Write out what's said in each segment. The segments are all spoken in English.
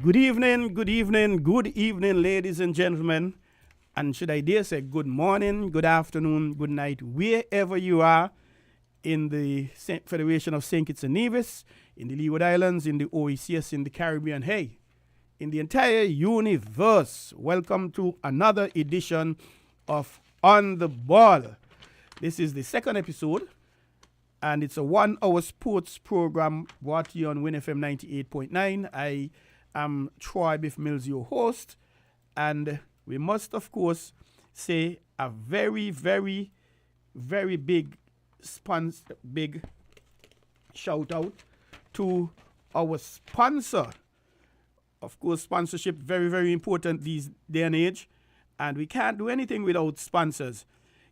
Good evening, ladies and gentlemen. And should I dare say good morning, good afternoon, good night, wherever you are in the Federation of St. Kitts and Nevis, in the Leeward Islands, in the OECS, in the Caribbean, hey, in the entire universe. Welcome to another edition of On the Ball. This is the second episode, and it's a 1 hour sports program brought to you on WINNFM 98.9. I am Troy Biff Mills, your host, and we must, of course, say a very, very, very big shout out to our sponsor. Of course, sponsorship very, very important these day and age, and we can't do anything without sponsors.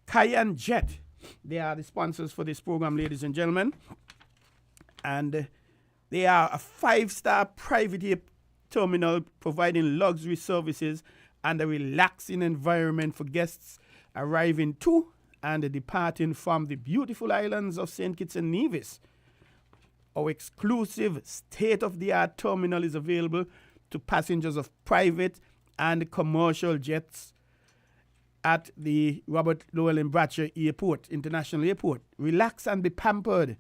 Cayenne Jet, they are the sponsors for this program, ladies and gentlemen, and they are a 5-star private terminal providing luxury services and a relaxing environment for guests arriving to and departing from the beautiful islands of St. Kitts and Nevis. Our exclusive state-of-the-art terminal is available to passengers of private and commercial jets at the Robert Lowell and Bratcher Airport, International Airport. Relax and be pampered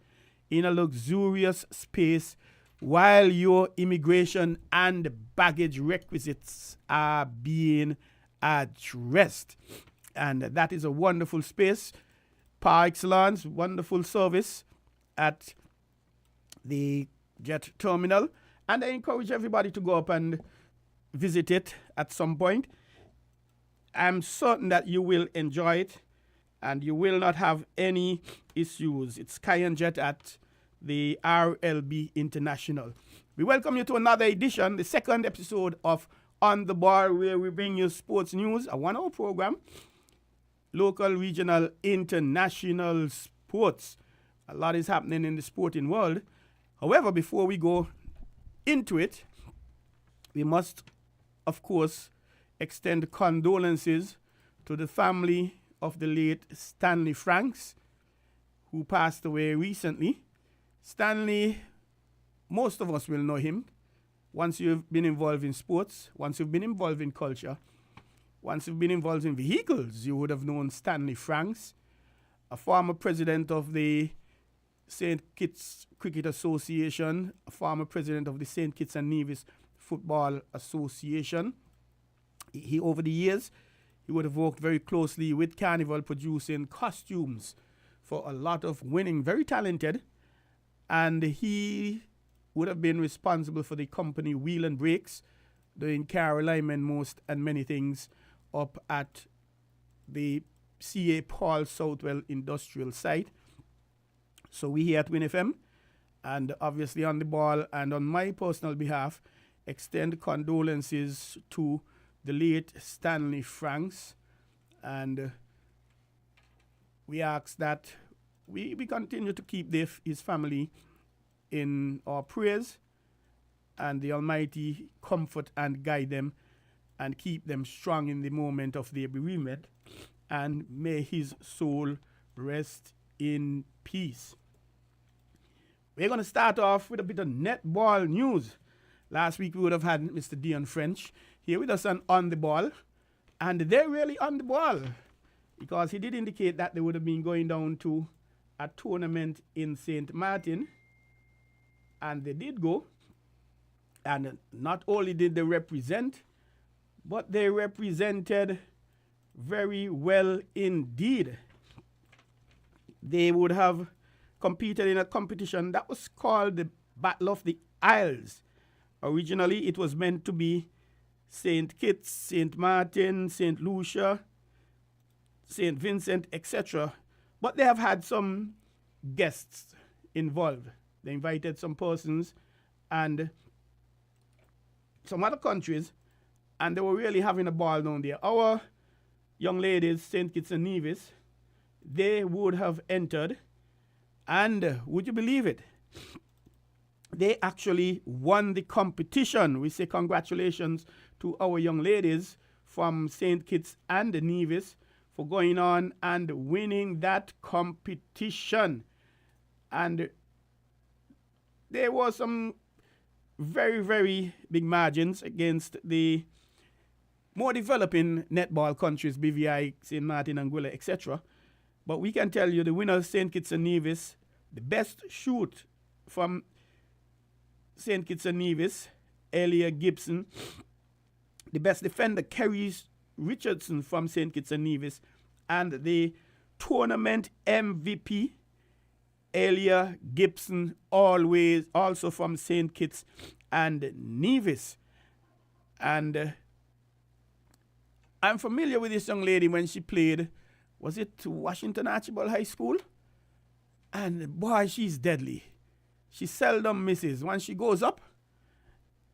in a luxurious space while your immigration and baggage requisites are being addressed. And that is a wonderful space, par excellence, wonderful service at the jet terminal. And I encourage everybody to go up and visit it at some point. I'm certain that you will enjoy it and you will not have any issues. It's Cayenne Jet at the RLB International. We welcome you to another edition, the second episode of On the Bar, where we bring you sports news, a 1 hour program, local, regional, international sports. A lot is happening in the sporting world. However, before we go into it, we must, of course, extend condolences to the family of the late Stanley Franks, who passed away recently. Stanley, most of us will know him. Once you've been involved in sports, once you've been involved in culture, once you've been involved in vehicles, you would have known Stanley Franks, a former president of the St. Kitts Cricket Association, a former president of the St. Kitts and Nevis Football Association. He, over the years, he would have worked very closely with Carnival, producing costumes for a lot of winning, very talented. And he would have been responsible for the company Wheel and Brakes, doing car alignment most and many things up at the CA Paul Southwell Industrial Site. So we here at WinFM, and obviously On the Ball and on my personal behalf, extend condolences to the late Stanley Franks, and we ask that we continue to keep his family in our prayers, and the Almighty comfort and guide them and keep them strong in the moment of their bereavement, and may his soul rest in peace. We're going to start off with a bit of netball news. Last week we would have had Mr. Dion French here with us on the ball, and they're really on the ball because he did indicate that they would have been going down to a tournament in St. Martin, and they did go. And not only did they represent, but they represented very well indeed. They would have competed in a competition that was called the Battle of the Isles. Originally, it was meant to be St. Kitts, St. Martin, St. Lucia, St. Vincent, etc. But they have had some guests involved. They invited some persons and some other countries, and they were really having a ball down there. Our young ladies, St. Kitts and Nevis, they would have entered, and would you believe it? They actually won the competition. We say congratulations to our young ladies from St. Kitts and Nevis for going on and winning that competition. And there was some very, very big margins against the more developing netball countries, BVI, St. Martin, Anguilla, etc. But we can tell you the winner, St. Kitts and Nevis, the best shoot from St. Kitts and Nevis, Elia Gibson, the best defender, Kerry Richardson from St. Kitts and Nevis, and the tournament MVP, Elia Gibson, always also from St. Kitts and Nevis. And I'm familiar with this young lady when she played, was it Washington Archibald High School? And boy, she's deadly. She seldom misses. When she goes up,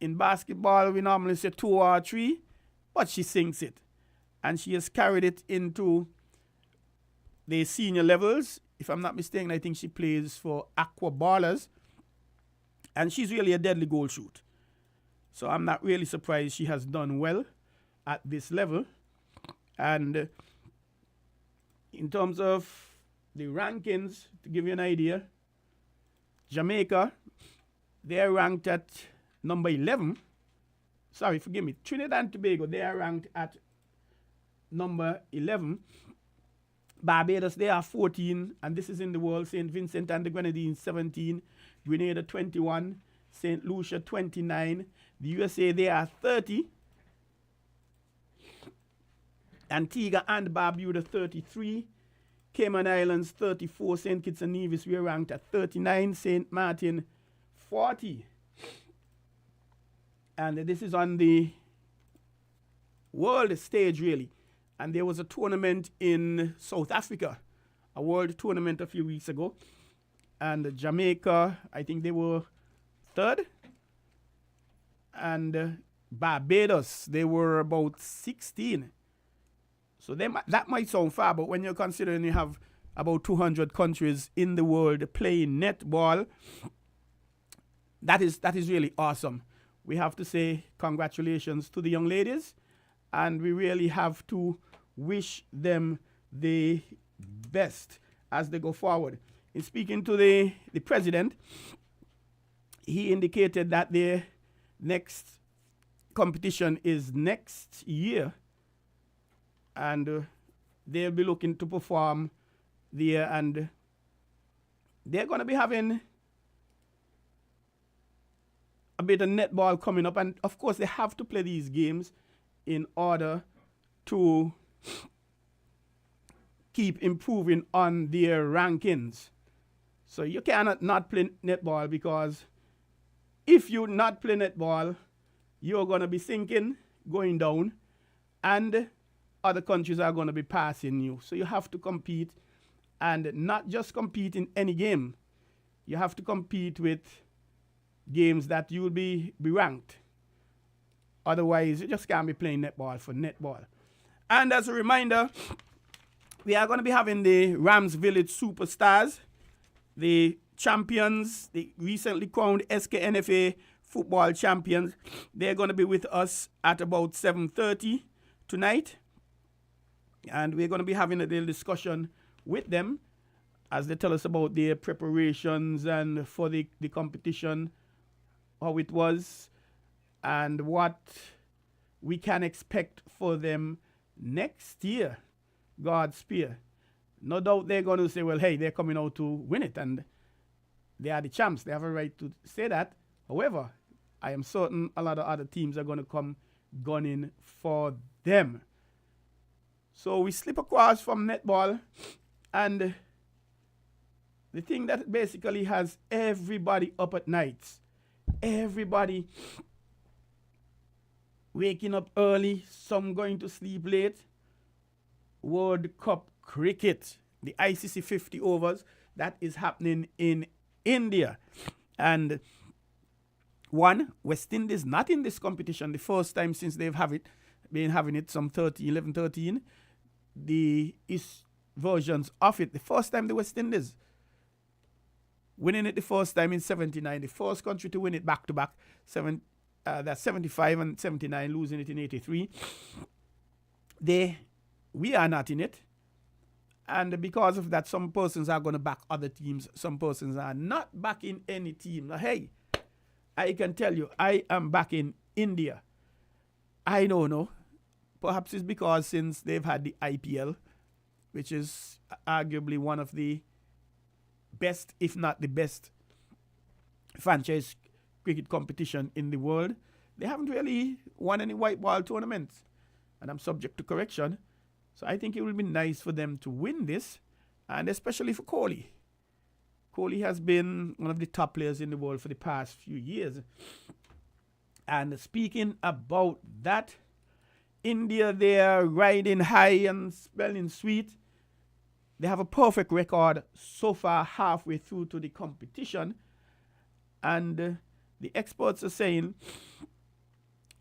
in basketball, we normally say 2 or 3, but she sinks it. And she has carried it into the senior levels. If I'm not mistaken, I think she plays for Aqua Ballers. And she's really a deadly goal shoot. So I'm not really surprised she has done well at this level. And in terms of the rankings, to give you an idea, Jamaica, they're ranked at number 11. Sorry, forgive me. Trinidad and Tobago, they are ranked at number 11. Barbados, they are 14, and this is in the world. St. Vincent and the Grenadines, 17. Grenada, 21. St. Lucia, 29. The USA, they are 30. Antigua and Barbuda, 33. Cayman Islands, 34. St. Kitts and Nevis, we are ranked at 39. St. Martin, 40. And this is on the world stage, really. And there was a tournament in South Africa, a world tournament a few weeks ago. And Jamaica, I think they were 3rd. And Barbados, they were about 16. So that might sound far, but when you're considering you have about 200 countries in the world playing netball, that is really awesome. We have to say congratulations to the young ladies, and we really have to wish them the best as they go forward. In speaking to the president, he indicated that their next competition is next year, and they'll be looking to perform there, and they're going to be having a bit of netball coming up, and of course they have to play these games in order to keep improving on their rankings. So you cannot not play netball, because if you not play netball, you're going to be sinking, going down, and other countries are going to be passing you. So you have to compete, and not just compete in any game. You have to compete with games that you will be ranked. Otherwise, you just can't be playing netball for netball. And as a reminder, we are going to be having the Rams Village Superstars, the champions, the recently crowned SKNFA football champions. They're going to be with us at about 7:30 tonight. And we're going to be having a little discussion with them as they tell us about their preparations and for the competition, how it was, and what we can expect for them next year. Godspeed. No doubt they're going to say, well, hey, they're coming out to win it, and they are the champs. They have a right to say that. However, I am certain a lot of other teams are going to come gunning for them. So we slip across from netball, and the thing that basically has everybody up at nights, everybody waking up early, some going to sleep late, World Cup cricket, the ICC 50 overs, that is happening in India. And West Indies not in this competition, the first time since they've been having it some 11, 13. The East versions of it, the first time the West Indies winning it the first time in 79, the first country to win it back to back, that's 75 and 79, losing it in 83. We are not in it, and because of that, some persons are going to back other teams, some persons are not backing any team. Now, hey, I can tell you, I am back in India. I don't know. Perhaps it's because since they've had the IPL, which is arguably one of the best, if not the best, franchise cricket competition in the world, they haven't really won any white ball tournaments. And I'm subject to correction. So I think it will be nice for them to win this, and especially for Kohli. Kohli has been one of the top players in the world for the past few years. And speaking about that, India, they are riding high and smelling sweet. They have a perfect record so far halfway through to the competition. And the experts are saying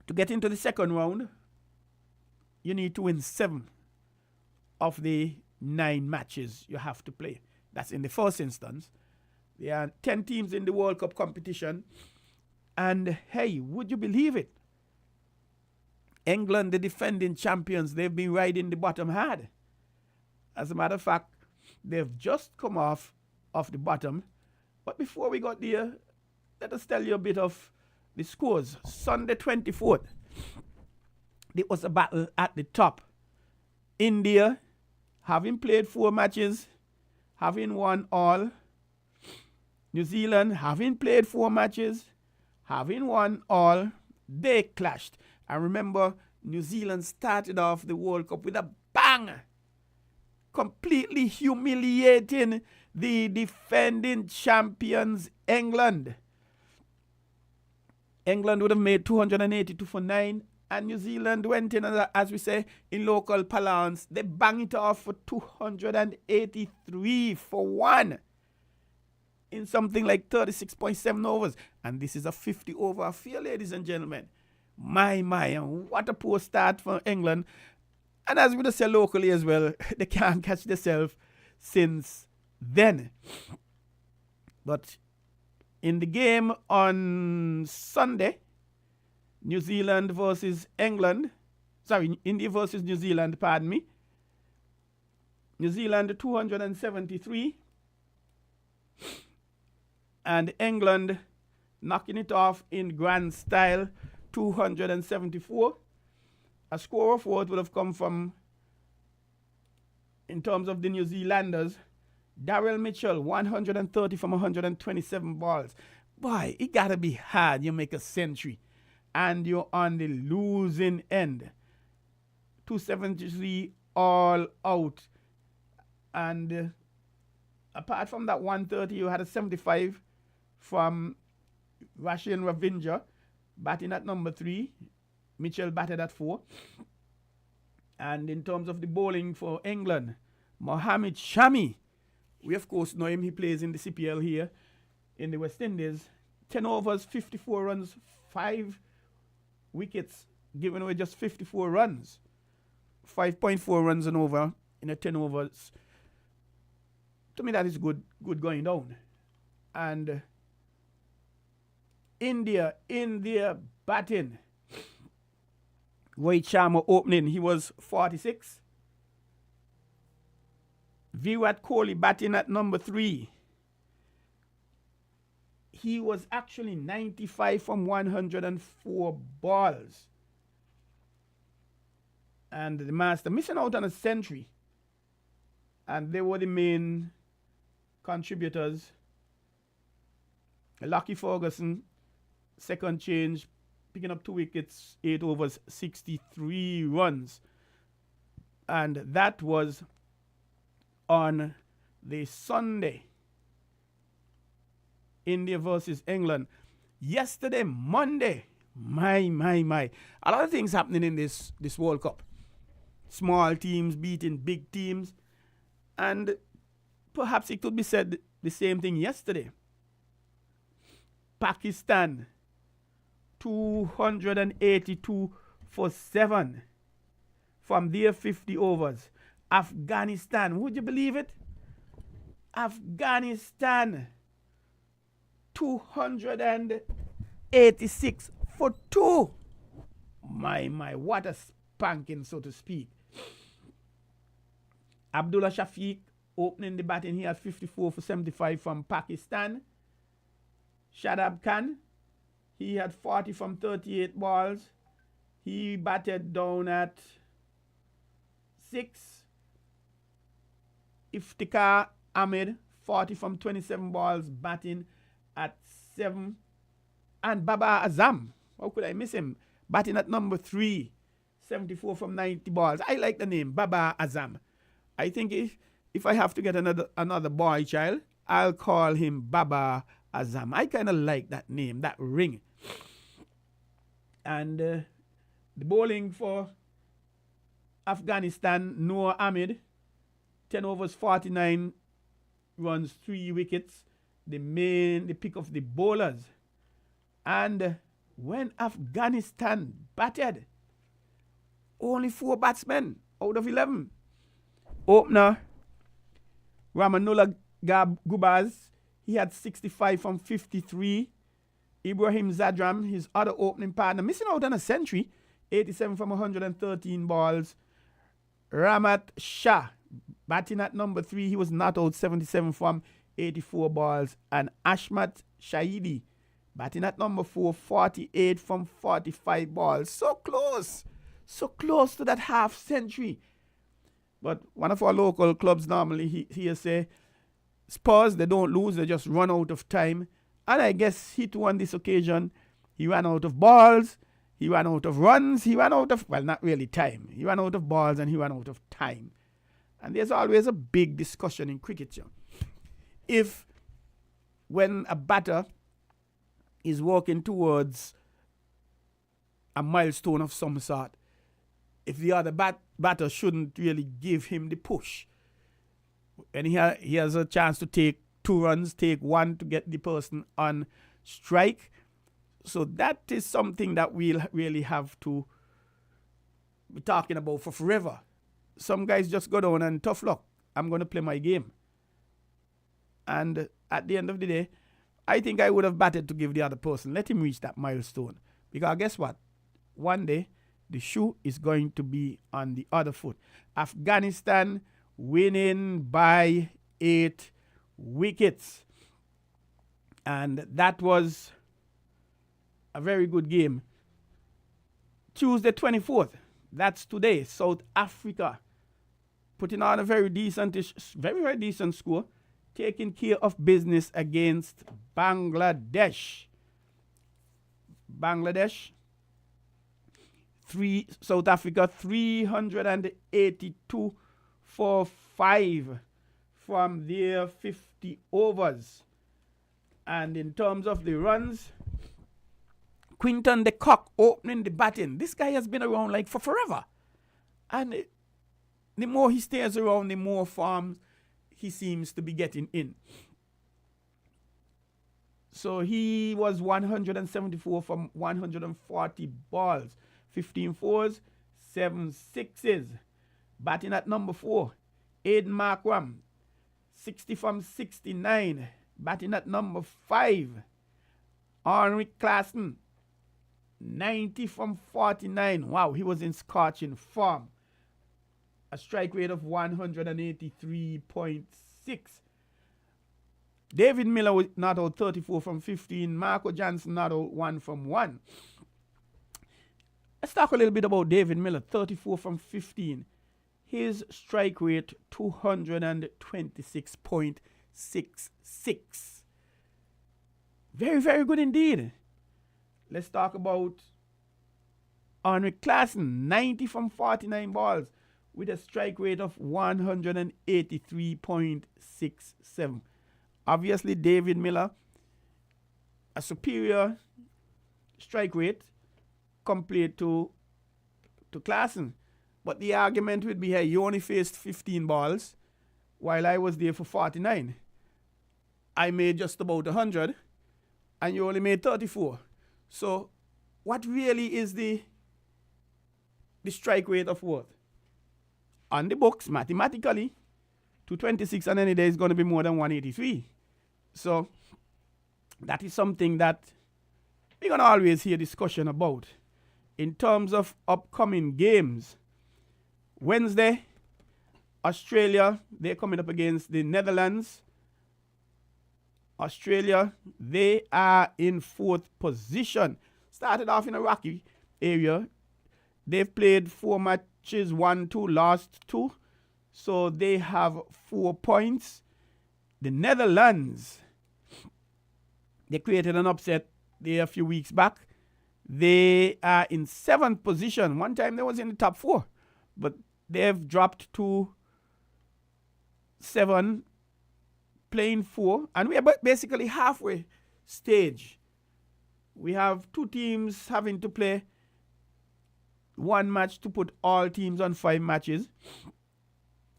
to get into the second round, you need to win 7 of the 9 matches you have to play. That's in the first instance. There are 10 teams in the World Cup competition. And hey, would you believe it? England, the defending champions, they've been riding the bottom hard. As a matter of fact, they've just come off the bottom. But before we got there, let us tell you a bit of the scores. Sunday 24th, there was a battle at the top. India, having played 4 matches, having won all. New Zealand, having played 4 matches, having won all. They clashed. And remember, New Zealand started off the World Cup with a bang, completely humiliating the defending champions, England. England would have made 282 for 9, and New Zealand went in, as we say in local parlance, they banged it off for 283 for 1 in something like 36.7 overs. And this is a 50 over affair, ladies and gentlemen. My, and what a poor start for England. And as we just say locally as well, they can't catch themselves since then. But in the game on Sunday, New Zealand versus England, India versus New Zealand, pardon me. New Zealand 273. And England knocking it off in grand style, 274. A score of what would have come from, in terms of the New Zealanders, Daryl Mitchell, 130 from 127 balls. Boy, it gotta be hard. You make a century and you're on the losing end. 273 all out. And apart from that 130, you had a 75 from Rashid Ravindra, batting at number 3. Mitchell batted at 4. And in terms of the bowling for England, Mohammed Shami, we of course know him, he plays in the CPL here in the West Indies. 10 overs, 54 runs, 5 wickets, giving away just 54 runs. 5.4 runs an over in a 10 overs. To me, that is good going down. And India in their batting, Rohit Sharma opening, he was 46. Virat Kohli batting at number 3. He was actually 95 from 104 balls. And the master missing out on a century. And they were the main contributors. Lockie Ferguson, second change, picking up 2 wickets, 8 overs, 63 runs. And that was on the Sunday. India versus England. Yesterday, Monday, my. A lot of things happening in this World Cup. Small teams beating big teams. And perhaps it could be said the same thing yesterday. Pakistan, 282 for 7 from their 50 overs. Afghanistan, would you believe it? Afghanistan, 286 for 2. My, what a spanking, so to speak. Abdullah Shafiq opening the batting here at 54 for 75 from Pakistan. Shadab Khan, He had 40 from 38 balls. He batted down at 6. Iftikhar Ahmed, 40 from 27 balls, batting at 7. And Baba Azam, how could I miss him? Batting at number 3, 74 from 90 balls. I like the name, Baba Azam. I think if I have to get another boy child, I'll call him Baba Azam. I kind of like that name, that ring. And the bowling for Afghanistan, Noor Ahmed, 10 overs, 49 runs, 3 wickets. The pick of the bowlers. And when Afghanistan batted, only 4 batsmen out of 11. Opener, Ramanullah Gubaz, he had 65 from 53. Ibrahim Zadram, his other opening partner, missing out on a century, 87 from 113 balls. Ramat Shah, batting at number 3, he was not out, 77 from 84 balls. And Ashmat Shahidi, batting at number 4, 48 from 45 balls. So close to that half century. But one of our local clubs normally, he say, Spurs, they don't lose, they just run out of time. And I guess he too on this occasion, he ran out of balls, he ran out of runs, he ran out of, well, not really time. He ran out of balls and he ran out of time. And there's always a big discussion in cricket. If when a batter is walking towards a milestone of some sort, if the other batter shouldn't really give him the push, and he has a chance to take 2 runs, take 1 to get the person on strike. So that is something that we'll really have to be talking about for forever. Some guys just go down and tough luck. I'm going to play my game. And at the end of the day, I think I would have batted to give the other person. Let him reach that milestone. Because guess what? One day, the shoe is going to be on the other foot. Afghanistan winning by 8 wickets. And that was a very good game. Tuesday 24th, that's today, South Africa putting on a very decent score, taking care of business against Bangladesh. South Africa 382 for 5 from their 50 overs. And in terms of the runs, Quinton de Kock opening the batting. This guy has been around like for forever. And the more he stays around, the more forms he seems to be getting in. So he was 174 from 140 balls. 15 fours, 7 sixes. Batting at number 4, Aiden Markram, 60 from 69. Batting at number 5, Henrik Klaassen, 90 from 49. Wow, he was in scorching form. A strike rate of 183.6. David Miller was not out, 34 from 15. Marco Jansen not out, 1 from 1. Let's talk a little bit about David Miller, 34 from 15. His strike rate, 226.66. Very, very good indeed. Let's talk about Henrik Klaassen, 90 from 49 balls with a strike rate of 183.67. Obviously, David Miller, a superior strike rate compared to Klaassen. But the argument would be, hey, you only faced 15 balls while I was there for 49. I made just about 100 and you only made 34. So what really is the strike rate of what? On the books, mathematically, 226 on any day is going to be more than 183. So that is something that we're going to always hear discussion about. In terms of upcoming games, Wednesday, Australia, they're coming up against the Netherlands. Australia, they are in 4th position. Started off in a rocky area. They've played 4 matches, 1-2, lost 2. So they have 4 points. The Netherlands, they created an upset there a few weeks back. They are in 7th position. One time they was in the top 4, but they've dropped to 7, playing 4, and we are basically halfway stage. We have 2 teams having to play 1 match to put all teams on 5 matches.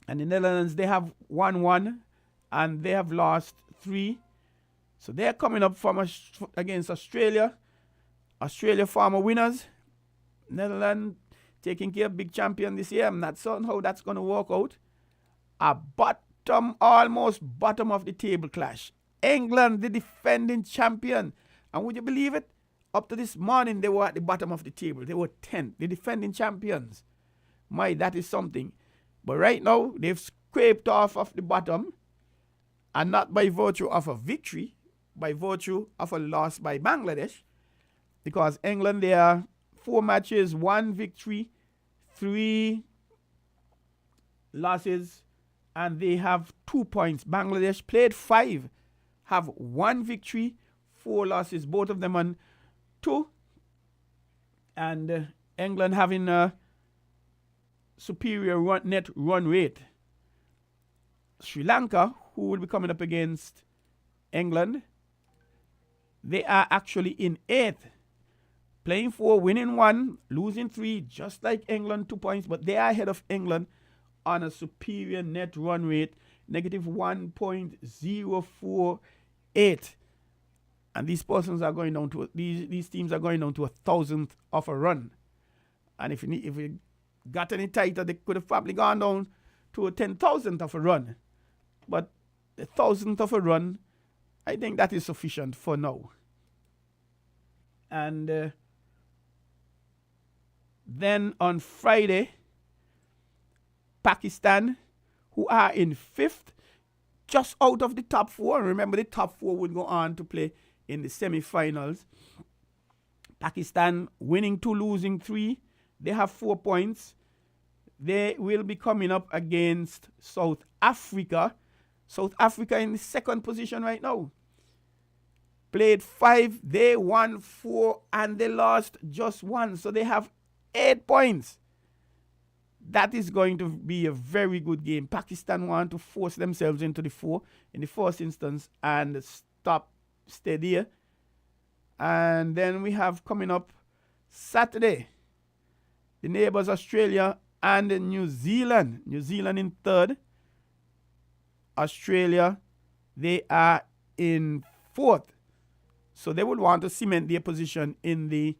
And the Netherlands, they have 1-1, and they have lost 3. So they're coming up from against Australia. Australia former winners. Netherlands taking care of big champion this year. I'm not certain how that's going to work out. A almost bottom of the table clash. England, the defending champion. And would you believe it? Up to this morning, they were at the bottom of the table. They were 10th, the defending champions. That is something. But right now, they've scraped off of the bottom, and not by virtue of a victory, by virtue of a loss by Bangladesh. Because England, they are 4 matches, 1 victory, 3 losses, and they have 2 points. Bangladesh played 5, have 1 victory, 4 losses, both of them on 2. And England having a superior net run rate. Sri Lanka, who will be coming up against England, they are actually in 8th. Playing 4, winning 1, losing 3, just like England, 2 points, but they are ahead of England on a superior net run rate, negative 1.048. And these persons are going down to, these teams are going down to 1,000th of a run. And if we got any tighter, they could have probably gone down to a 10,000th of a run. But a 1,000th of a run, I think that is sufficient for now. And then on Friday, Pakistan, who are in 5th, just out of the top 4. Remember, the top 4 would go on to play in the semi-finals. Pakistan winning 2, losing 3. They have 4 points. They will be coming up against South Africa. South Africa in the 2nd position right now. Played 5, they won 4, and they lost just 1. So they have 8 points. That is going to be a very good game. Pakistan want to force themselves into the 4 in the first instance and stay there. And then we have coming up Saturday, the neighbors Australia and New Zealand. New Zealand in 3rd. Australia, they are in 4th. So they would want to cement their position in the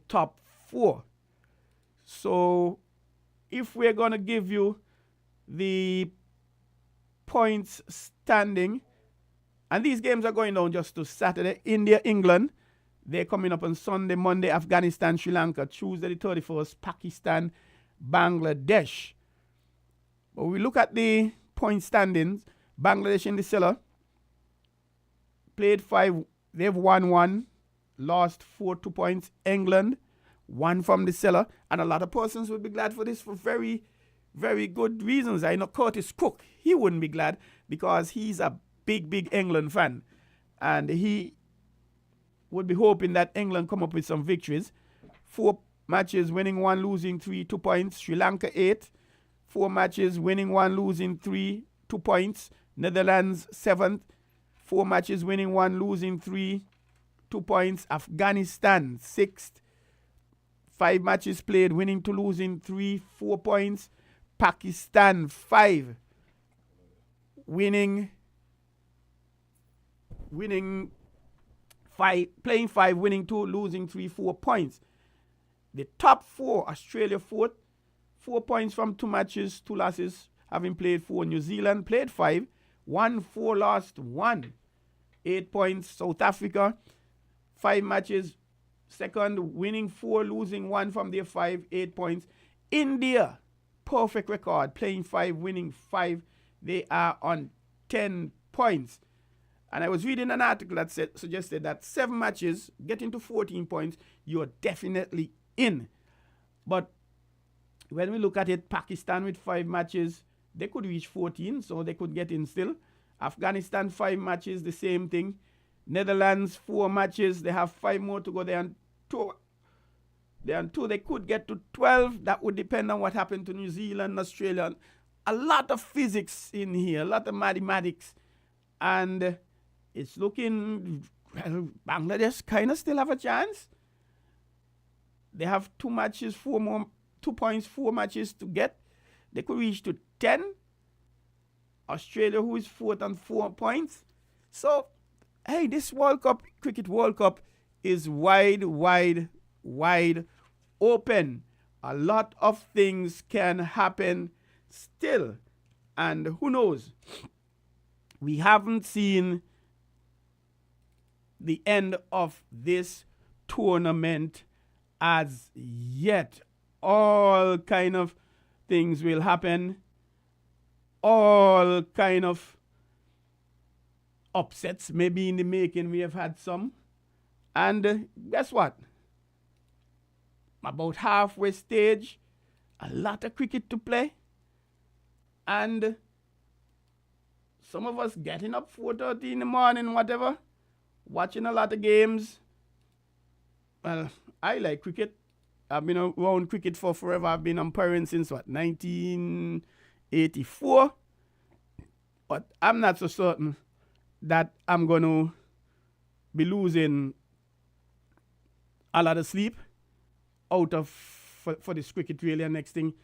top 4. So if we're going to give you the points standing, and these games are going down just to Saturday. India, England, they're coming up on Sunday, Monday, Afghanistan, Sri Lanka, Tuesday the 31st, Pakistan, Bangladesh. But we look at the point standings. Bangladesh in the cellar. Played 5, they've won 1, lost 4, 2 points. England, 1 from the cellar. And a lot of persons would be glad for this for very, very good reasons. I know Curtis Cook, he wouldn't be glad because he's a big England fan. And he would be hoping that England come up with some victories. 4 matches, winning 1, losing 3, 2 points. Sri Lanka 8. 4 matches, winning 1, losing 3, 2 points. Netherlands 7th. 4 matches, winning 1, losing 3, 2 points. Afghanistan 6th. 5 matches played, winning 2, losing 3, 4 points. Pakistan 5. Winning 5, playing 5, winning 2, losing 3, 4 points. The top 4, Australia 4th, 4 points from 2 matches, 2 losses, having played 4. New Zealand played 5, won 4, lost 1, 8 points. South Africa, 5 matches, 2nd, winning 4, losing 1 from their 5, 8 points. India, perfect record, playing 5, winning 5. They are on 10 points. And I was reading an article that suggested that 7 matches, getting to 14 points, you're definitely in. But when we look at it, Pakistan with 5 matches, they could reach 14, so they could get in still. Afghanistan, 5 matches, the same thing. Netherlands, 4 matches, they have 5 more to go. They're on 2. They could get to 12. That would depend on what happened to New Zealand, Australia. A lot of physics in here, a lot of mathematics. And it's looking, well, Bangladesh kind of still have a chance. They have 2 matches, 2 points, 4 matches to get. They could reach to 10. Australia, who is 4th on 4 points. So, hey, this Cricket World Cup is wide open. A lot of things can happen still. And who knows? We haven't seen the end of this tournament as yet. All kind of things will happen. All kind of upsets maybe in the making. We have had some. And guess what? About halfway stage, a lot of cricket to play. And some of us getting up 4:30 in the morning, whatever, watching a lot of games. Well, I like cricket. I've been around cricket for forever. I've been umpiring since, 1984. But I'm not so certain that I'm going to be losing a lot of sleep out of for this cricket really. And next thing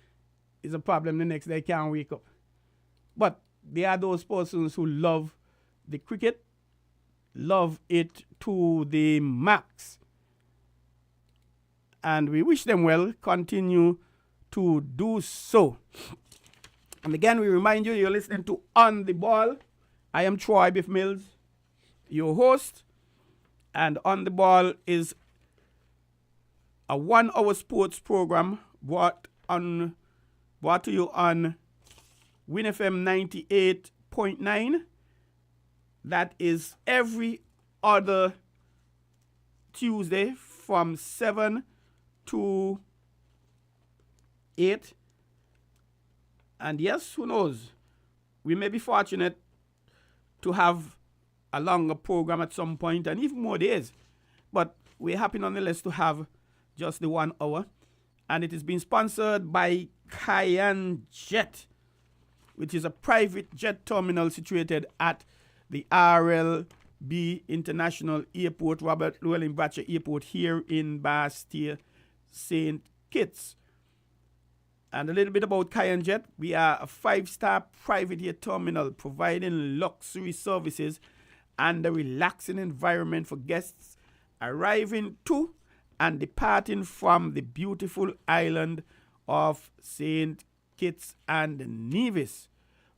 is a problem. The next day I can't wake up. But there are those persons who love the cricket, love it to the max. And we wish them well, continue to do so. And again, we remind you, you're listening to On the Ball. I am Troy Biff Mills, your host. And On the Ball is a 1-hour sports program brought to you on Win FM 98.9. That is every other Tuesday from 7 to 8. And yes, who knows? We may be fortunate to have a longer program at some point and even more days. But we're happy nonetheless to have just the 1 hour. And it is being sponsored by Cayenne Jet, which is a private jet terminal situated at the RLB International Airport, Robert Llewellyn Bratcher Airport here in Bastille, St. Kitts. And a little bit about Cayenne Jet. We are a 5-star private air terminal providing luxury services and a relaxing environment for guests arriving to and departing from the beautiful island of St. Kitts and Nevis.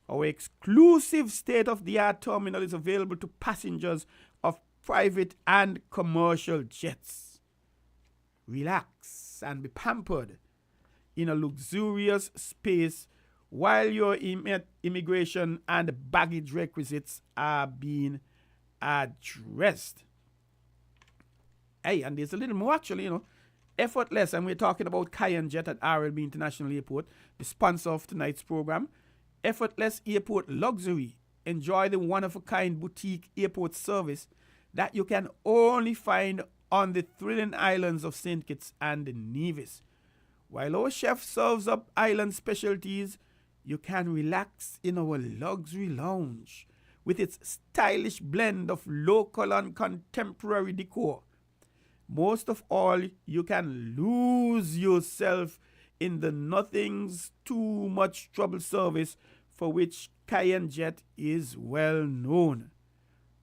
Our exclusive state-of-the-art terminal is available to passengers of private and commercial jets. Relax and be pampered in a luxurious space while your immigration and baggage requisites are being addressed. Hey, and there's a little more actually, effortless, and we're talking about Cayenne Jet at RLB International Airport, the sponsor of tonight's program. Effortless airport luxury. Enjoy the one-of-a-kind boutique airport service that you can only find on the thrilling islands of St. Kitts and Nevis. While our chef serves up island specialties, you can relax in our luxury lounge with its stylish blend of local and contemporary decor. Most of all, you can lose yourself in the nothing's too much trouble service for which Cayenne Jet is well known.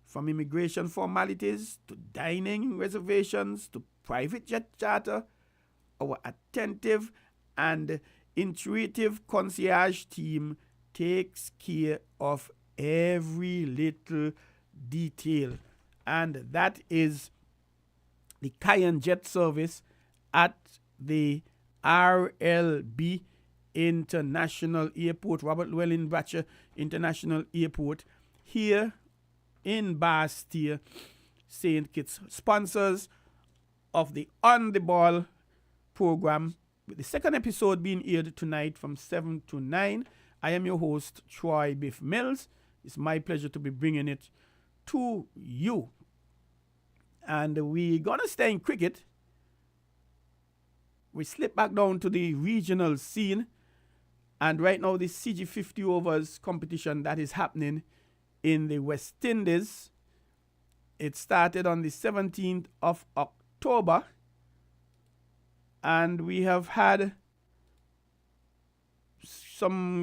From immigration formalities to dining reservations to private jet charter, our attentive and intuitive concierge team takes care of every little detail. And that is the Cayenne Jet service at the RLB International Airport, Robert Llewellyn Bratcher International Airport, here in Bastille, St. Kitts, sponsors of the On the Ball program, with the second episode being aired tonight from 7 to 9. I am your host, Troy Biff Mills. It's my pleasure to be bringing it to you. And we're going to stay in cricket. We slip back down to the regional scene. And right now, the CG 50 overs competition that is happening in the West Indies. It started on the 17th of October. And we have had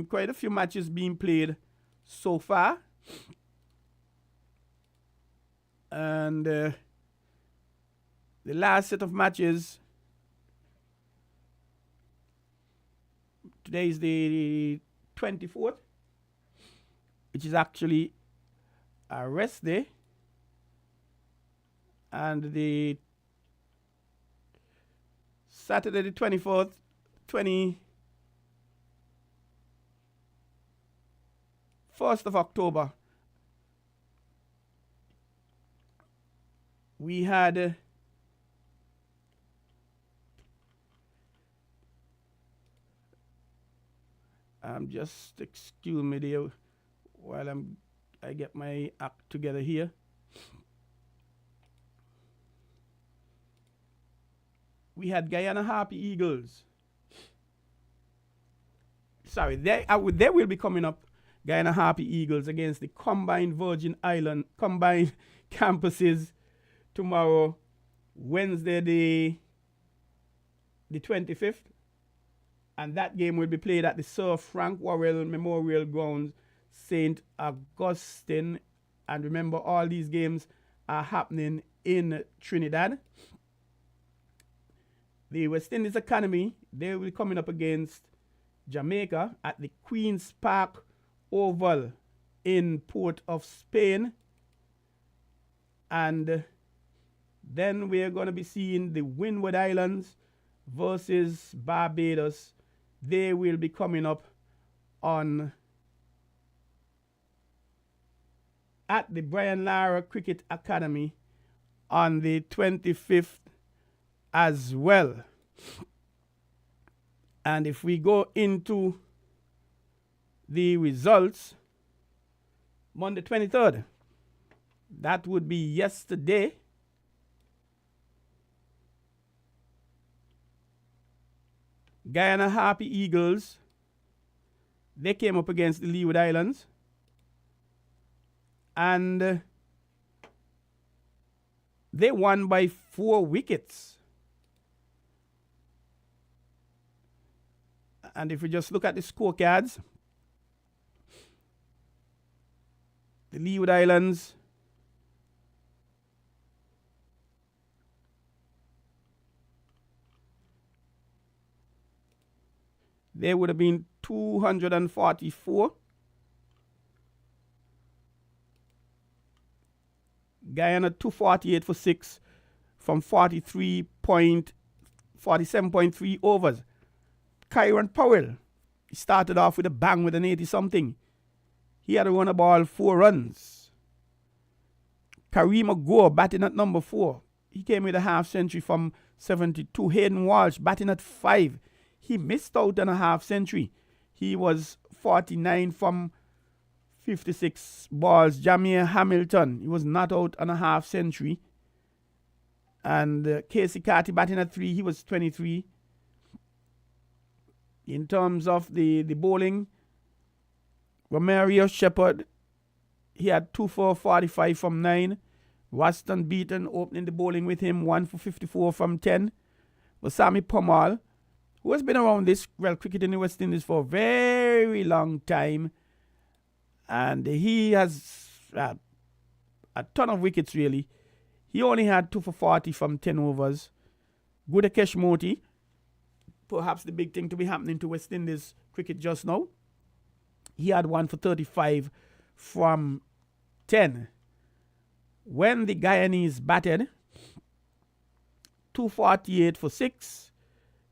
quite a few matches being played so far. And the last set of matches, today is the 24th, which is actually a rest day. And the Saturday the 24th, 21st of October, we had just excuse me there while I get my act together here. We had Guyana Harpy Eagles. Sorry, they will be coming up, Guyana Harpy Eagles, against the Combined Virgin Island Combined Campuses tomorrow, Wednesday the 25th. And that game will be played at the Sir Frank Worrell Memorial Grounds, St. Augustine. And remember, all these games are happening in Trinidad. The West Indies Academy, they will be coming up against Jamaica at the Queen's Park Oval in Port of Spain. And then we're going to be seeing the Windward Islands versus Barbados. They will be coming up at the Brian Lara Cricket Academy on the 25th as well. And if we go into the results, Monday 23rd, that would be yesterday. Guyana Harpy Eagles, they came up against the Leeward Islands. And they won by 4 wickets. And if we just look at the scorecards, the Leeward Islands they would have been 244. Guyana 248 for 6 from 47.3 overs. Kyron Powell, he started off with a bang with an 80-something. He had to run a ball 4 runs. Kareem Agor batting at number 4. He came with a half century from 72. Hayden Walsh batting at 5. He missed out on a half century. He was 49 from 56 balls. Jameer Hamilton, he was not out on a half century. And Casey Carty batting at 3. He was 23. In terms of the bowling, Romario Shepherd, he had 2 for 45 from 9. Waston Beaton opening the bowling with him, 1 for 54 from 10. Wasami Pomal, who has been around this cricket in the West Indies for a very long time. And he has a ton of wickets, really. He only had 2 for 40 from 10 overs. Gudakesh Moti, perhaps the big thing to be happening to West Indies cricket just now. He had 1 for 35 from 10. When the Guyanese batted, 248 for 6.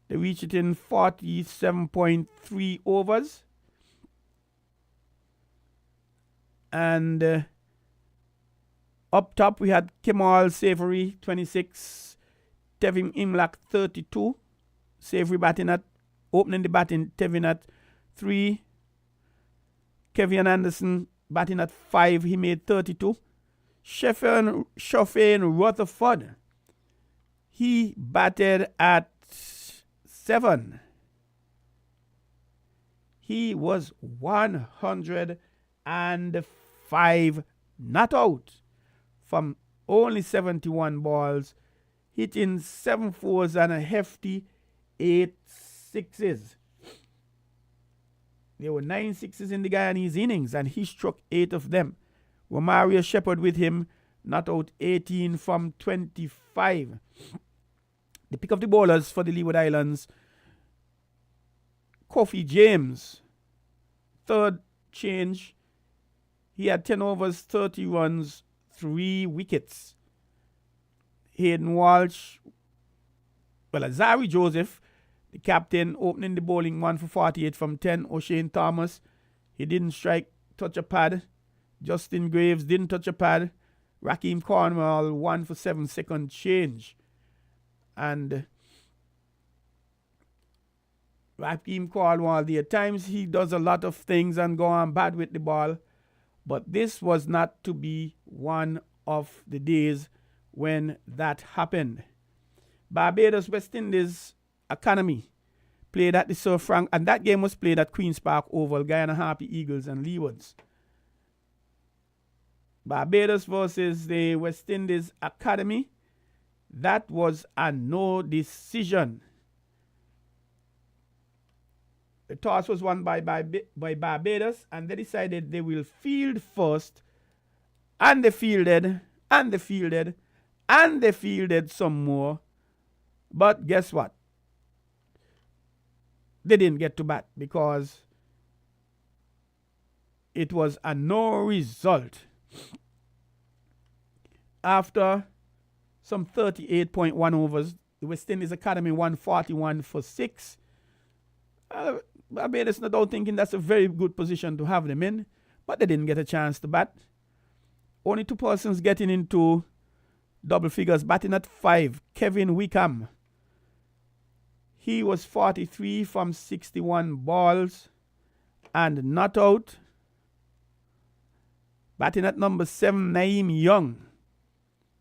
They reached it in 47.3 overs. And Up top, we had Kemal Savory, 26. Tevin Imlak, 32. Savory opening the batting, Tevin at 3. Kevin Anderson batting at 5. He made 32. Shafane Rutherford, he batted at 7. He was 105 not out from only 71 balls, hitting 7 fours and a hefty 8 sixes. There were 9 sixes in the Guyanese innings, and he struck 8 of them. Romario Shepherd with him, not out 18 from 25. The pick of the bowlers for the Leeward Islands, Kofi James, third change. He had 10 overs, 30 runs, 3 wickets. Hayden Walsh, Azari Joseph, the captain, opening the bowling, 1 for 48 from 10. O'Shane Thomas, he didn't touch a pad. Justin Graves didn't touch a pad. Rakeem Cornwall, 1 for 7, second change. And Rakeem Cornwall, there are times he does a lot of things and go on bad with the ball. But this was not to be one of the days when that happened. Barbados West Indies Academy played at the Sir Frank, and that game was played at Queen's Park Oval, Guyana Harpy Eagles and Leewards. Barbados versus the West Indies Academy. That was a no decision. The toss was won by Barbados, and they decided they will field first. And they fielded, and they fielded, and they fielded some more. But guess what? They didn't get to bat because it was a no result. After some 38.1 overs, the West Indies Academy won 41 for 6. Barbados no doubt thinking that's a very good position to have them in, but they didn't get a chance to bat. Only 2 persons getting into double figures, batting at 5. Kevin Wickham, he was 43 from 61 balls and not out. Batting at number 7, Naeem Young,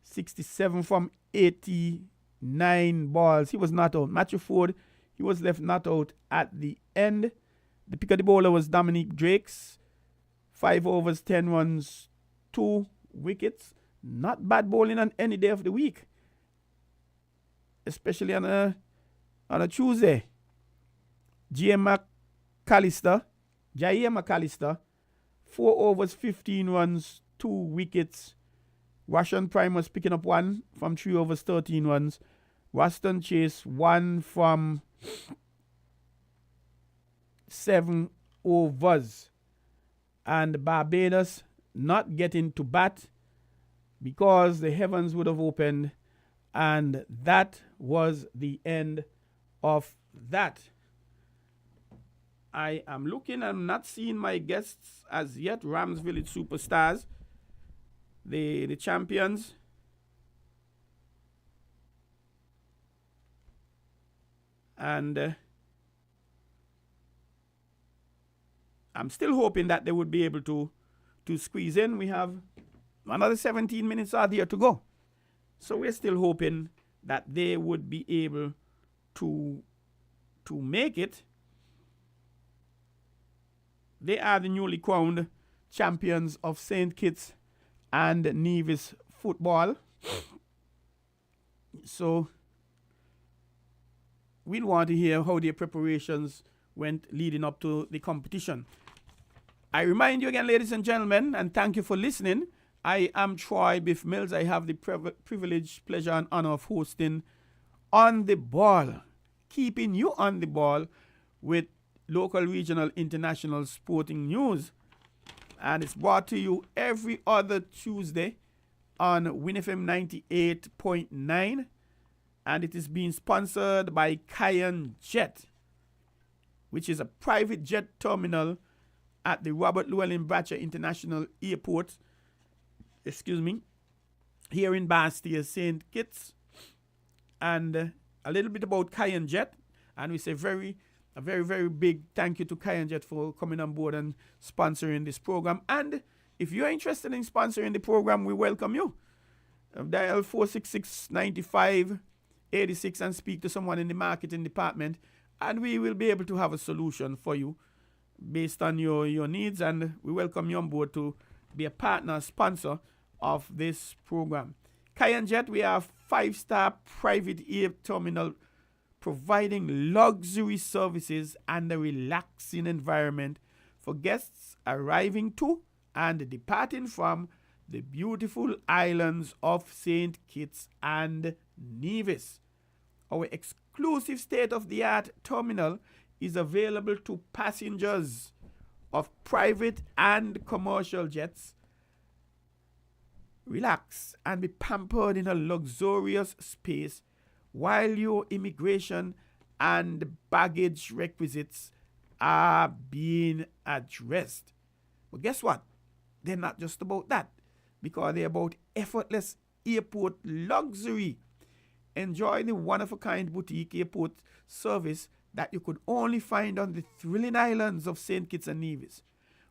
67 from 89 balls. He was not out. Matthew Ford, he was left not out at the end. The pick of the bowler was Dominique Drakes, 5 overs, 10 runs, 2 wickets. Not bad bowling on any day of the week, especially on a Tuesday. Jair McAllister, 4 overs, 15 runs, 2 wickets. Russian Prime was picking up 1 from 3 overs, 13 runs. Ruston Chase, 1 from 7 overs. And Barbados not getting to bat because the heavens would have opened. And that was the end of that. I am looking, I'm not seeing my guests as yet. Rams Village Superstars, the champions. And I'm still hoping that they would be able to squeeze in. We have another 17 minutes out there to go. So we're still hoping that they would be able to make it. They are the newly crowned champions of St. Kitts and Nevis football. So we'll want to hear how their preparations went leading up to the competition. I remind you again, ladies and gentlemen, and thank you for listening. I am Troy Biff Mills. I have the privilege, pleasure, and honor of hosting On the Ball, keeping you on the ball with local, regional, international sporting news. And it's brought to you every other Tuesday on WINNFM 98.9. And it is being sponsored by Cayenne Jet, which is a private jet terminal at the Robert Llewellyn Bratcher International Airport. here in Bastia, St. Kitts, and a little bit about Kai Jet. And we say a very, very big thank you to Kai Jet for coming on board and sponsoring this program. And if you're interested in sponsoring the program, we welcome you. Dial 466-9586 and speak to someone in the marketing department, and we will be able to have a solution for you based on your needs, and we welcome you on board to be a partner sponsor of this program. Kai Jet, we are a 5-star private air terminal providing luxury services and a relaxing environment for guests arriving to and departing from the beautiful islands of St. Kitts and Nevis. Our exclusive state-of-the-art terminal is available to passengers of private and commercial jets. Relax and be pampered in a luxurious space while your immigration and baggage requisites are being addressed. But guess what? They're not just about that, because they're about effortless airport luxury. Enjoy the one-of-a-kind boutique airport service that you could only find on the thrilling islands of St. Kitts and Nevis.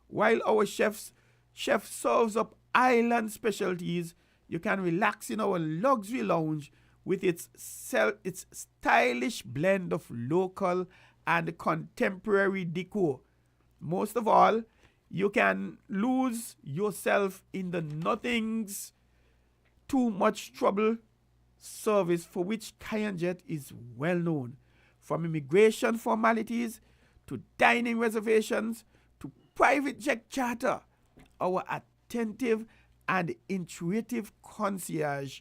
While our chef serves up island specialties, you can relax in our luxury lounge with its stylish blend of local and contemporary decor. Most of all, you can lose yourself in the nothings too much trouble service for which Kai Jet is well known. From immigration formalities to dining reservations to private jet charter, our attentive and intuitive concierge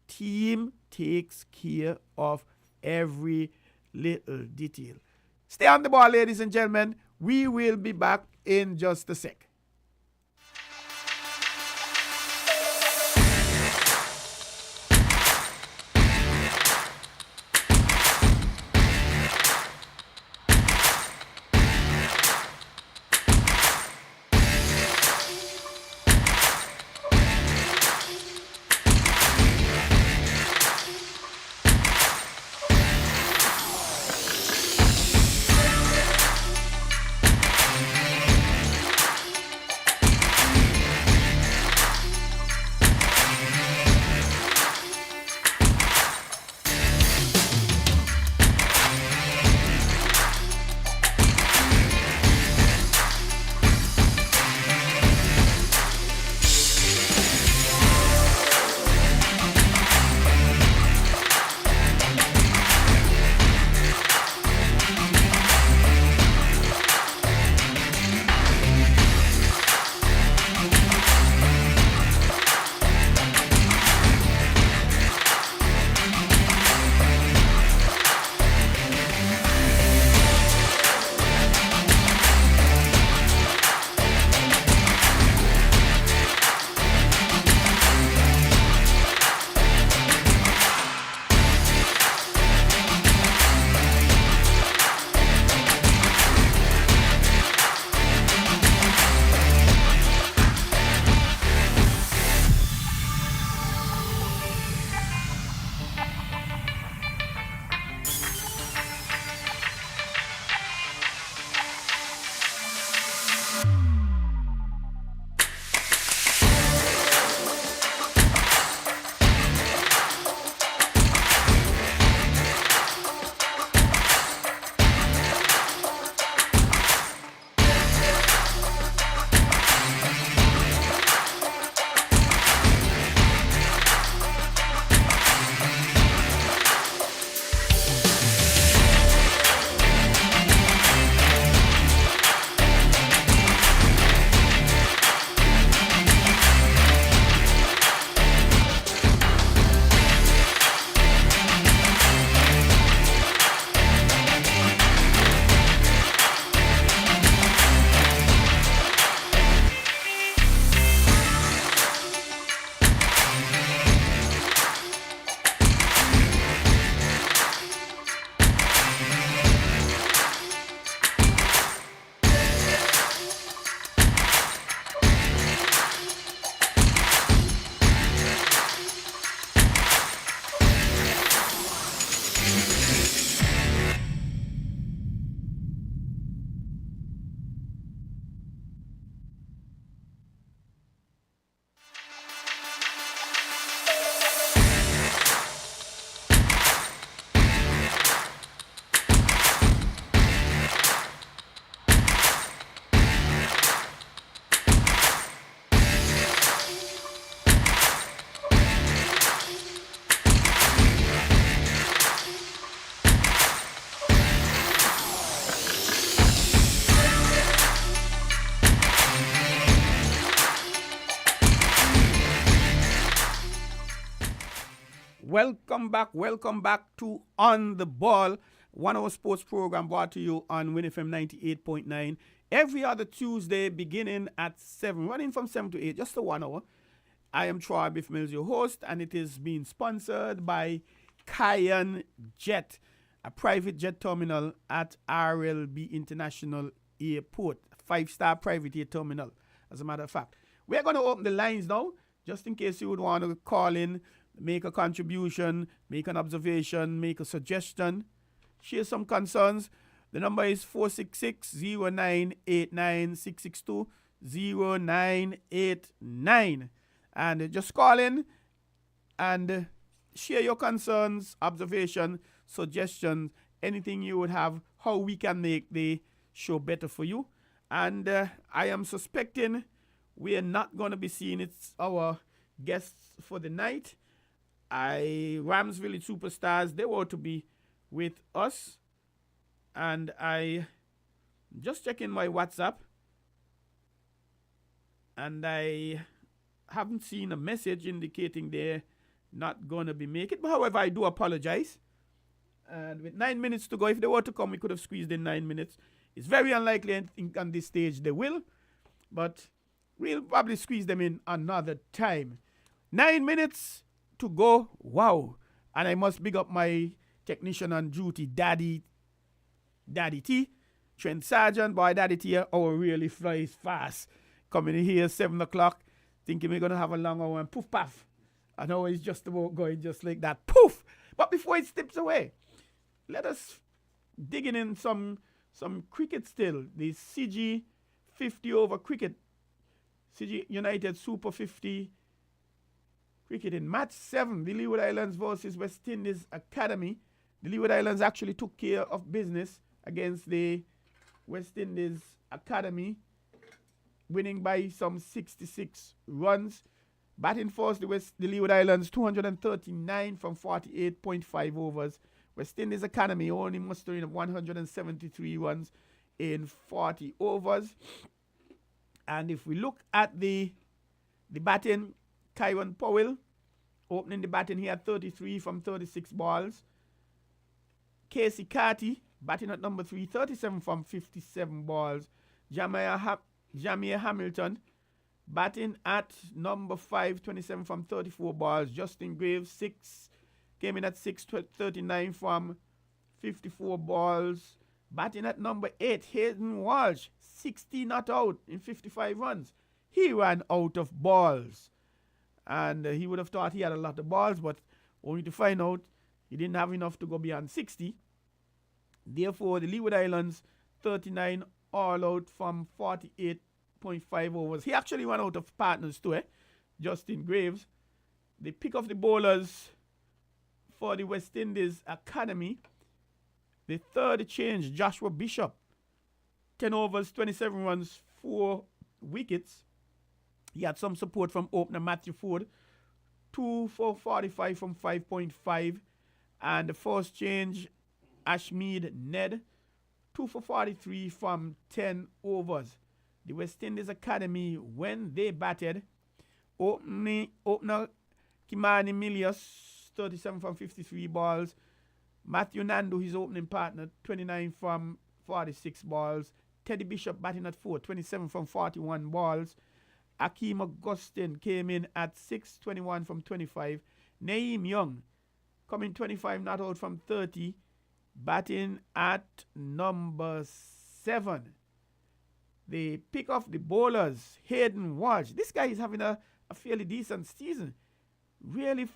team takes care of every little detail. Stay on the ball, ladies and gentlemen. We will be back in just a sec. Welcome back to On the Ball, 1 hour sports program brought to you on WINNFM 98.9 every other Tuesday beginning at 7, running from 7 to 8, just a 1 hour. I am Troy Biff Mills, your host, and it is being sponsored by Cayenne Jet, a private jet terminal at RLB International Airport, 5-star private air terminal, as a matter of fact. We're going to open the lines now, just in case you would want to call in, make a contribution, make an observation, make a suggestion, share some concerns. The number is 466-0989-662-0989. And just call in and share your concerns, observation, suggestions, anything you would have, how we can make the show better for you. And I am suspecting we are not going to be seeing our guests for the night. Rams Village Superstars, they were to be with us. And I just checking my WhatsApp. And I haven't seen a message indicating they're not going to be making it. But however, I do apologize. And with 9 minutes to go, if they were to come, we could have squeezed in 9 minutes. It's very unlikely, I think, on this stage they will. But we'll probably squeeze them in another time. 9 minutes to go. Wow. And I must big up my technician on duty, Daddy T. Trent Sargent, boy, Daddy T, really flies fast. Coming in here 7 o'clock, thinking we're going to have a long hour and poof, puff. I know it's just about going just like that. Poof! But before it slips away, let us dig in some cricket still. The CG 50 over cricket. CG United Super 50 cricket in match 7. The Leeward Islands versus West Indies Academy. The Leeward Islands actually took care of business against the West Indies Academy, winning by some 66 runs. Batting first, the Leeward Islands 239 from 48.5 overs. West Indies Academy only mustering 173 runs in 40 overs. And if we look at the batting, Kyron Powell opening the batting, he had 33 from 36 balls. Casey Carty batting at number 3, 37 from 57 balls. Jamir Hamilton batting at number 5, 27 from 34 balls. Justin Graves came in at 6, 39 from 54 balls. Batting at number 8, Hayden Walsh, 60 not out in 55 runs. He ran out of balls. And he would have thought he had a lot of balls, but only to find out he didn't have enough to go beyond 60. Therefore, the Leeward Islands, 39 all out from 48.5 overs. He actually ran out of partners too, Justin Graves. They pick off the bowlers for the West Indies Academy. The third change, Joshua Bishop, 10 overs, 27 runs, 4 wickets. He had some support from opener Matthew Ford, 2 for 45 from 5.5. And the first change, Ashmead Ned, 2 for 43 from 10 overs. The West Indies Academy, when they batted, opener Kimani Milius, 37 from 53 balls. Matthew Nandu, his opening partner, 29 from 46 balls. Teddy Bishop batting at 4, 27 from 41 balls. Akeem Augustine came in at 6, 21 from 25. Naeem Young coming 25 not out from 30. Batting at number 7. They pick off the bowlers. Hayden Walsh. This guy is having a fairly decent season. Really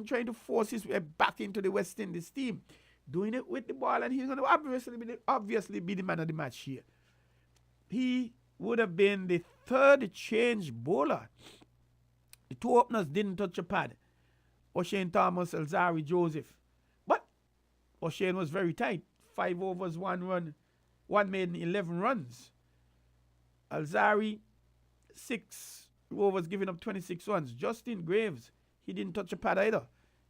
trying to force his way back into the West Indies team. Doing it with the ball, and he's going to obviously be the man of the match here. He would have been the third change bowler. The two openers didn't touch a pad. O'Shane Thomas, Alzari Joseph. But O'Shane was very tight. 5 overs, 1 run. 1 made 11 runs. Alzari, 6 overs, giving up 26 runs. Justin Graves, he didn't touch a pad either.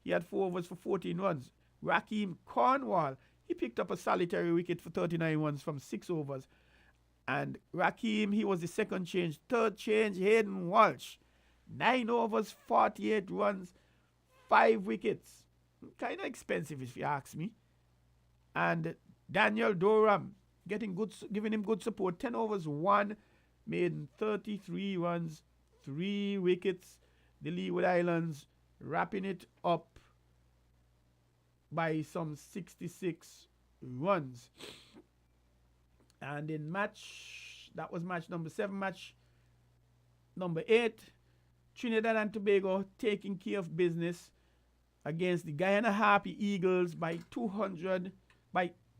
He had 4 overs for 14 runs. Rakeem Cornwall, he picked up a solitary wicket for 39 runs from 6 overs. And Rakeem, he was the second change. Third change, Hayden Walsh. 9 overs, 48 runs, 5 wickets. Kind of expensive if you ask me. And Daniel Durham giving him good support. 10 overs, 1, made 33 runs, 3 wickets. The Leeward Islands wrapping it up by some 66 runs. And in that was match number 7, match number 8, Trinidad and Tobago taking care of business against the Guyana Harpy Eagles by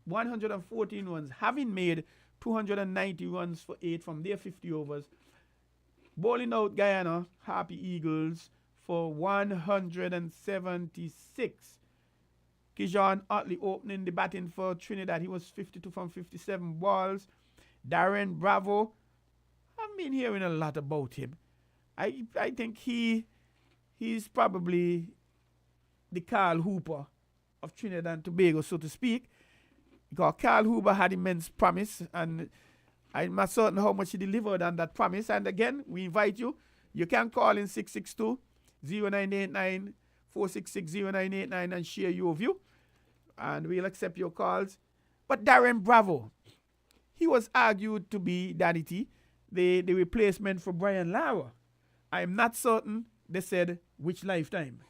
114 runs, having made 290 runs for 8 from their 50 overs. Bowling out Guyana Harpy Eagles for 176. Kijan Utley opening the batting for Trinidad. He was 52 from 57 balls. Darren Bravo, I've been hearing a lot about him. I think he's probably the Carl Hooper of Trinidad and Tobago, so to speak. Because Carl Hooper had immense promise, and I'm not certain how much he delivered on that promise. And again, we invite you. You can call in 662-0989, 466-0989 and share your view. And we'll accept your calls. But Darren Bravo, he was argued to be, Danny T, the replacement for Brian Lara. I'm not certain, they said, which lifetime.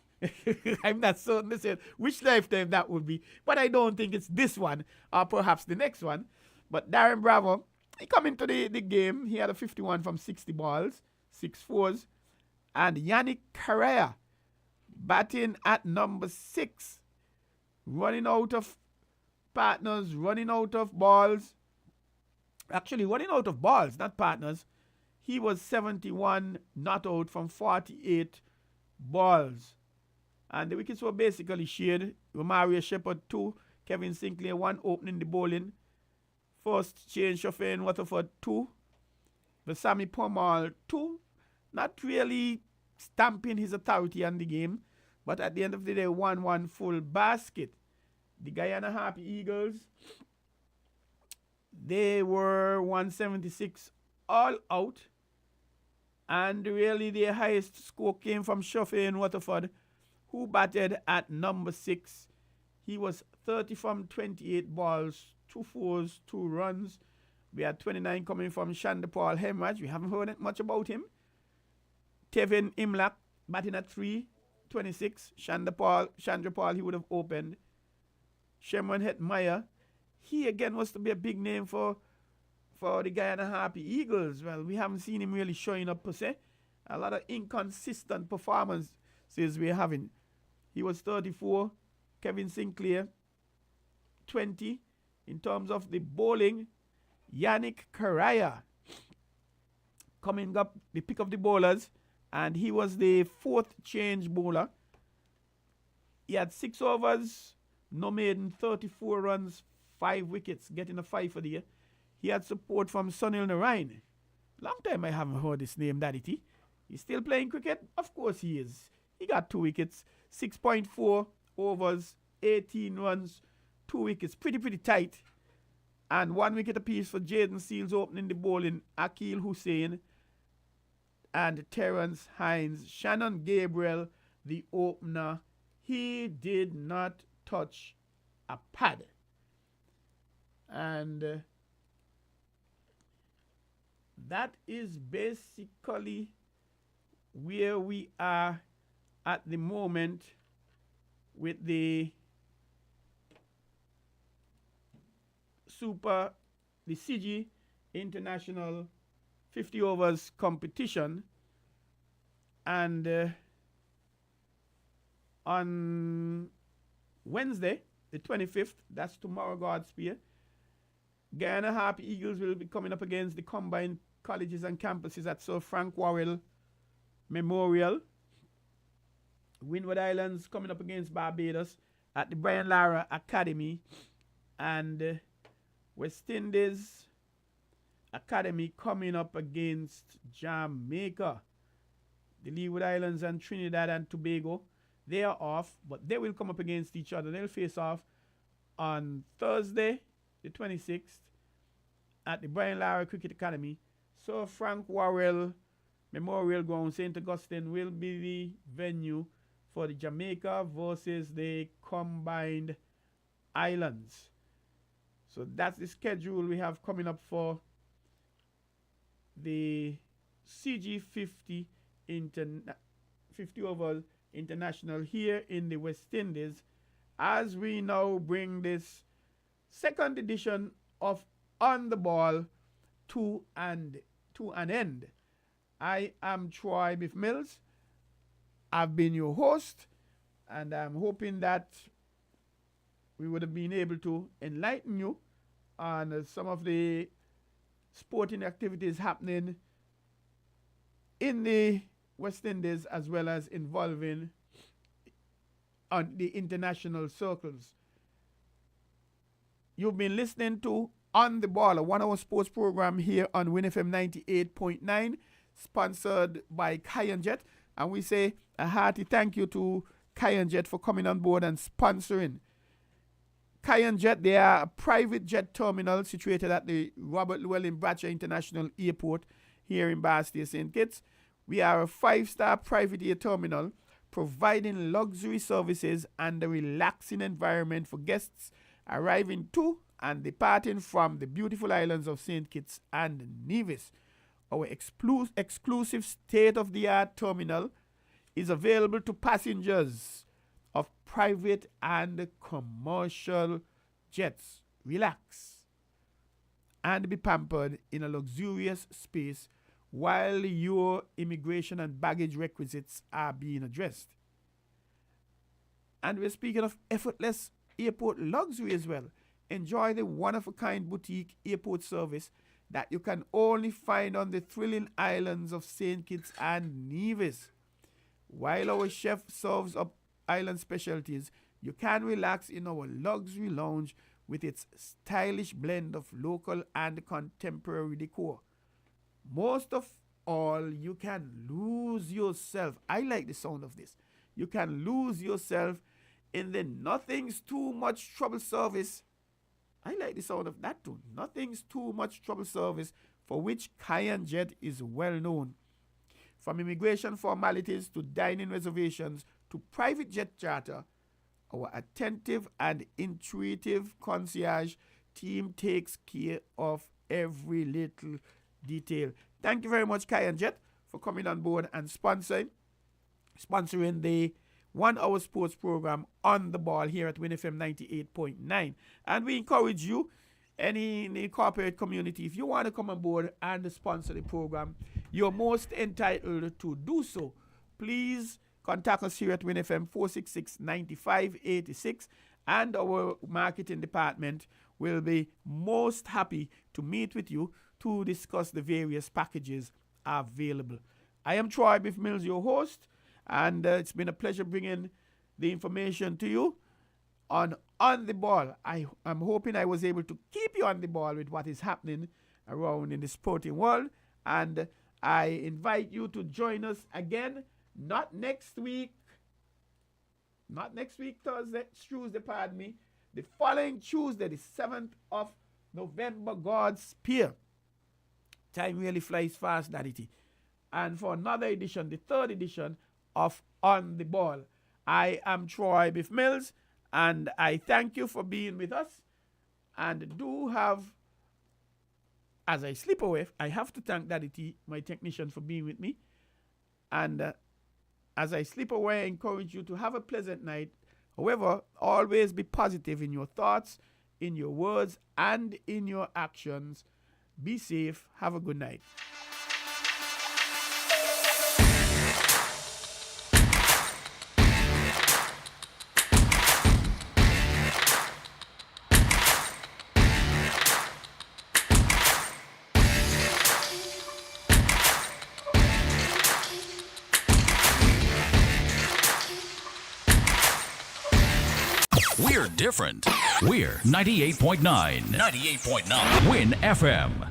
I'm not certain they said which lifetime that would be. But I don't think it's this one or perhaps the next one. But Darren Bravo, he come into the game. He had a 51 from 60 balls, 6 fours. And Yannick Correa batting at number 6. Running out of partners, running out of balls. Actually, running out of balls, not partners. He was 71 not out from 48 balls. And the wickets were basically shared. Romario Shepherd 2, Kevin Sinclair 1 opening the bowling. First change Shofin Waterford 2. Vasami Pomal 2. Not really stamping his authority on the game. But at the end of the day, 1-1 full basket. The Guyana Harpy Eagles, they were 176 all out. And really their highest score came from Shofin Waterford, who batted at number 6. He was 30 from 28 balls, 2 fours, 2 runs. We had 29 coming from Shandapal Hemraj. We haven't heard much about him. Tevin Imlak batting at 3, 26. Chandrapal, he would have opened. Shemron Hetmeyer, he again was to be a big name for the Guyana Harpy Eagles. Well, we haven't seen him really showing up per se. A lot of inconsistent performances we're having. He was 34. Kevin Sinclair, 20. In terms of the bowling, Yannick Correa coming up, the pick of the bowlers, and he was the 4th change bowler. He had 6 overs, no maiden, 34 runs, 5 wickets, getting a 5 for the year. He had support from Sunil Narayan. Long time I haven't heard his name, Daddy T. He's still playing cricket? Of course he is. He got 2 wickets, 6.4 overs, 18 runs, 2 wickets. Pretty tight. And 1 wicket apiece for Jaden Seals opening the bowling. Akil Hussain and Terrence Hines. Shannon Gabriel, the opener. He did not touch a pad. And that is basically where we are at the moment with the CG International 50 overs competition. And on Wednesday, the 25th, that's tomorrow, God's Spear, Guyana Harpy Eagles will be coming up against the combined colleges and campuses at Sir Frank Worrell Memorial. Windward Islands coming up against Barbados at the Brian Lara Academy. And West Indies Academy coming up against Jamaica. The Leeward Islands and Trinidad and Tobago, they are off, but they will come up against each other. They'll face off on Thursday, the 26th, at the Brian Lara Cricket Academy. Sir Frank Worrell Memorial Ground, St. Augustine, will be the venue for the Jamaica versus the Combined Islands. So that's the schedule we have coming up for the CG50 50 over international here in the West Indies, as we now bring this second edition of On the Ball to an end. I am Troy Biff Mills. I've been your host, and I'm hoping that we would have been able to enlighten you on some of the sporting activities happening in the West Indies, as well as involving on the international circles. You've been listening to On the Ball, a 1 hour sports program here on Win FM 98.9, sponsored by Jet. And we say a hearty thank you to Jet for coming on board and sponsoring. Jet, they are a private jet terminal situated at the Robert Llewellyn Bradshaw International Airport here in Basti, St. Kitts. We are a 5-star private air terminal providing luxury services and a relaxing environment for guests arriving to and departing from the beautiful islands of St. Kitts and Nevis. Our exclusive state-of-the-art terminal is available to passengers of private and commercial jets. Relax and be pampered in a luxurious space while your immigration and baggage requisites are being addressed. And we're speaking of effortless airport luxury as well. Enjoy the one-of-a-kind boutique airport service that you can only find on the thrilling islands of St. Kitts and Nevis. While our chef serves up island specialties, you can relax in our luxury lounge with its stylish blend of local and contemporary decor. Most of all, you can lose yourself. I like the sound of this. You can lose yourself in the Nothing's Too Much Trouble service. I like the sound of that too. Nothing's Too Much Trouble service, for which Jet is well known. From immigration formalities to dining reservations to private jet charter, our attentive and intuitive concierge team takes care of every little detail. Thank you very much, Jet, for coming on board and sponsoring the 1 hour sports program On the Ball here at Win FM 98.9. And we encourage you, any in the corporate community, if you want to come on board and sponsor the program, you're most entitled to do so. Please contact us here at Win FM 466-9586, and our marketing department will be most happy to meet with you to discuss the various packages available. I am Troy Biff Mills, your host, and it's been a pleasure bringing the information to you on the Ball. I'm hoping I was able to keep you on the ball with what is happening around in the sporting world, and I invite you to join us again, not next week, Tuesday, pardon me, the following Tuesday, the 7th of November, God's Spear. Time really flies fast, Daddy. And for another edition, the 3rd edition of On the Ball. I am Troy Biff Mills, and I thank you for being with us. And do have, as I slip away, I have to thank Daddy T, my technician, for being with me. And as I slip away, I encourage you to have a pleasant night. However, always be positive in your thoughts, in your words, and in your actions. Be safe. Have a good night. We're different. We're 98.9. 98.9. Win FM.